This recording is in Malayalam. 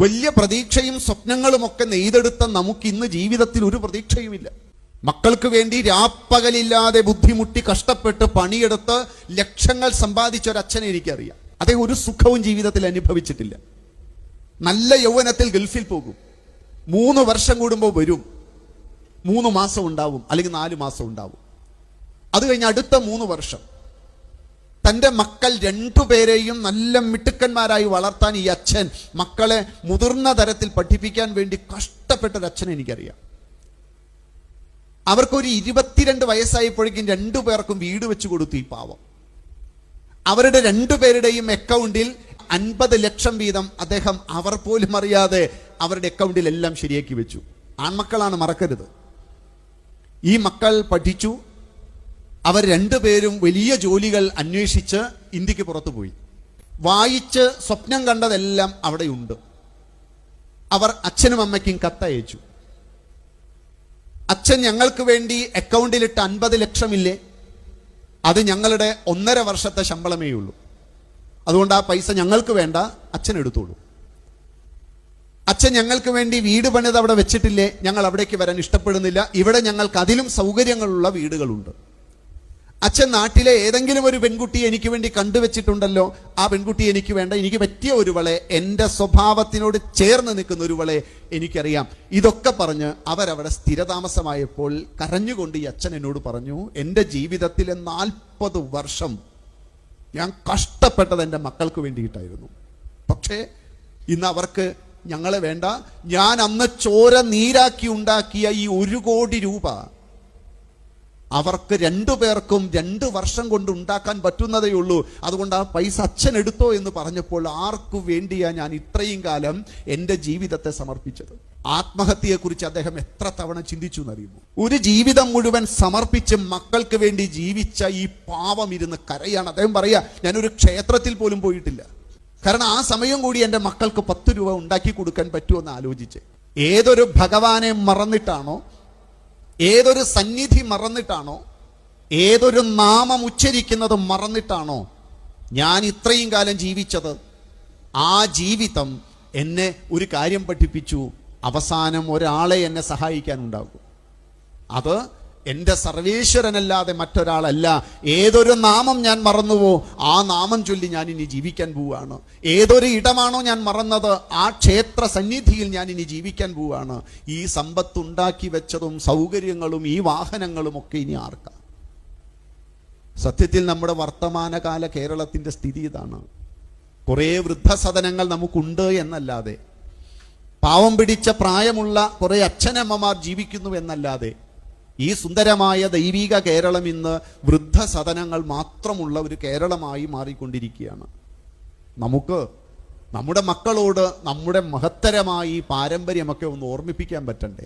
വലിയ പ്രതീക്ഷയും സ്വപ്നങ്ങളുമൊക്കെ നെയ്തെടുത്ത നമുക്ക് ഇന്ന് ജീവിതത്തിൽ ഒരു പ്രതീക്ഷയുമില്ല. മക്കൾക്ക് വേണ്ടി രാപ്പകലില്ലാതെ ബുദ്ധിമുട്ടി കഷ്ടപ്പെട്ട് പണിയെടുത്ത് ലക്ഷങ്ങൾ സമ്പാദിച്ച ഒരച്ഛനെ എനിക്കറിയാം. അദ്ദേഹം ഒരു സുഖവും ജീവിതത്തിൽ അനുഭവിച്ചിട്ടില്ല. നല്ല യൗവനത്തിൽ ഗൾഫിൽ പോകും, 3 വർഷം കൂടുമ്പോൾ വരും, 3 മാസം ഉണ്ടാവും, അല്ലെങ്കിൽ 4 മാസം ഉണ്ടാവും. അത് കഴിഞ്ഞ് അടുത്ത 3 വർഷം തൻ്റെ മക്കൾ 2 പേരെയും നല്ല മിടുക്കന്മാരായി വളർത്താൻ ഈ അച്ഛൻ മക്കളെ മുതിർന്ന തരത്തിൽ പഠിപ്പിക്കാൻ വേണ്ടി കഷ്ടപ്പെട്ടൊരച്ഛനെ എനിക്കറിയാം. അവർക്കൊരു 22 വയസ്സായപ്പോഴേക്കും 2 പേർക്കും വീട് വെച്ച് കൊടുത്തു. ഈ പാവം അവരുടെ 2 പേരുടെയും അക്കൗണ്ടിൽ 50 ലക്ഷം വീതം അദ്ദേഹം അവർ പോലും അറിയാതെ അവരുടെ അക്കൗണ്ടിൽ എല്ലാം ശരിയാക്കി വെച്ചു. ആൺമക്കളാണ്, മറക്കരുത്. ഈ മക്കൾ പഠിച്ചു. അവർ 2 പേരും വലിയ ജോലികൾ അന്വേഷിച്ച് ഇന്ത്യക്ക് പുറത്തു പോയി. വായിച്ച് സ്വപ്നം കണ്ടതെല്ലാം അവിടെയുണ്ട്. അവർ അച്ഛനും അമ്മയ്ക്കും കത്തയച്ചു. അച്ഛൻ ഞങ്ങൾക്ക് വേണ്ടി അക്കൗണ്ടിലിട്ട് 50 ലക്ഷമില്ലേ, അത് ഞങ്ങളുടെ 1.5 വർഷത്തെ ശമ്പളമേ ഉള്ളൂ, അതുകൊണ്ട് ആ പൈസ ഞങ്ങൾക്ക് വേണ്ട, അച്ഛൻ എടുത്തോളൂ. അച്ഛൻ ഞങ്ങൾക്ക് വേണ്ടി വീട് പണിത് അവിടെ വെച്ചിട്ടില്ലേ, ഞങ്ങൾ അവിടേക്ക് വരാൻ ഇഷ്ടപ്പെടുന്നില്ല, ഇവിടെ ഞങ്ങൾക്ക് അതിലും സൗകര്യങ്ങളുള്ള വീടുകളുണ്ട്. അച്ഛൻ നാട്ടിലെ ഏതെങ്കിലും ഒരു പെൺകുട്ടിയെ എനിക്ക് വേണ്ടി കണ്ടുവച്ചിട്ടുണ്ടല്ലോ, ആ പെൺകുട്ടി എനിക്ക് വേണ്ട, എനിക്ക് പറ്റിയ ഒരുവളെ, എൻ്റെ സ്വഭാവത്തിനോട് ചേർന്ന് നിൽക്കുന്ന ഒരുവളെ എനിക്കറിയാം. ഇതൊക്കെ പറഞ്ഞ് അവരവിടെ സ്ഥിരതാമസമായപ്പോൾ കരഞ്ഞുകൊണ്ട് ഈ അച്ഛൻ എന്നോട് പറഞ്ഞു, എൻ്റെ ജീവിതത്തിലെ 40 വർഷം ഞാൻ കഷ്ടപ്പെട്ടത് എൻ്റെ മക്കൾക്ക് വേണ്ടിയിട്ടായിരുന്നു. പക്ഷേ ഇന്ന് അവർക്ക് ഞങ്ങളെ വേണ്ട. ഞാൻ അന്ന് ചോര നീരാക്കി ഉണ്ടാക്കിയ ഈ 1 കോടി രൂപ അവർക്ക് 2 പേർക്കും 2 വർഷം കൊണ്ട് ഉണ്ടാക്കാൻ പറ്റുന്നതേ ഉള്ളൂ. അതുകൊണ്ട് ആ പൈസ അച്ഛൻ എടുത്തോ എന്ന് പറഞ്ഞപ്പോൾ ആർക്കു വേണ്ടിയാ ഞാൻ ഇത്രയും കാലം എൻ്റെ ജീവിതത്തെ സമർപ്പിച്ചത്? ആത്മഹത്യയെക്കുറിച്ച് അദ്ദേഹം എത്ര തവണ ചിന്തിച്ചു എന്നറിയുമോ? ഒരു ജീവിതം മുഴുവൻ സമർപ്പിച്ച് മക്കൾക്ക് വേണ്ടി ജീവിച്ച ഈ പാവം ഇരുന്ന് കരയാണ്. അദ്ദേഹം പറയാ, ഞാനൊരു ക്ഷേത്രത്തിൽ പോലും പോയിട്ടില്ല, കാരണം ആ സമയം കൂടി എൻ്റെ മക്കൾക്ക് 10 രൂപ ഉണ്ടാക്കി കൊടുക്കാൻ പറ്റുമെന്ന് ആലോചിച്ച്. ഏതൊരു ഭഗവാനെ മറന്നിട്ടാണോ, ഏതൊരു സന്നിധി മറന്നിട്ടാണോ, ഏതൊരു നാമം ഉച്ചരിക്കുന്നത് മറന്നിട്ടാണോ ഞാൻ ഇത്രയും കാലം ജീവിച്ചത്, ആ ജീവിതം എന്നെ ഒരു കാര്യം പഠിപ്പിച്ചു, അവസാനം ഒരാളെ എന്നെ സഹായിക്കാനുണ്ടാകും. അത് എൻ്റെ സർവേശ്വരനല്ലാതെ മറ്റൊരാളല്ല. ഏതൊരു നാമം ഞാൻ മറന്നുവോ ആ നാമം ചൊല്ലി ഞാൻ ഇനി ജീവിക്കാൻ പോവുകയാണ്. ഏതൊരു ഇടമാണോ ഞാൻ മറന്നത് ആ ക്ഷേത്ര സന്നിധിയിൽ ഞാൻ ഇനി ജീവിക്കാൻ പോവുകയാണ്. ഈ സമ്പത്തുണ്ടാക്കി വെച്ചതും സൗകര്യങ്ങളും ഈ വാഹനങ്ങളും ഒക്കെ ഇനി ആർക്കാ? സത്യത്തിൽ നമ്മുടെ വർത്തമാനകാല കേരളത്തിൻ്റെ സ്ഥിതി ഇതാണ്. കുറേ വൃദ്ധസദനങ്ങൾ നമുക്കുണ്ട് എന്നല്ലാതെ, പാവം പിടിച്ച പ്രായമുള്ള കുറേ അച്ഛനമ്മമാർ ജീവിക്കുന്നു എന്നല്ലാതെ, ഈ സുന്ദരമായ ദൈവിക കേരളം ഇന്ന് വൃദ്ധസദനങ്ങൾ മാത്രമുള്ള ഒരു കേരളമായി മാറിക്കൊണ്ടിരിക്കുകയാണ്. നമുക്ക് നമ്മുടെ മക്കളോട് നമ്മുടെ മഹത്തരമായ ഈ പാരമ്പര്യമൊക്കെ ഒന്ന് ഓർമ്മിപ്പിക്കാൻ പറ്റണ്ടേ?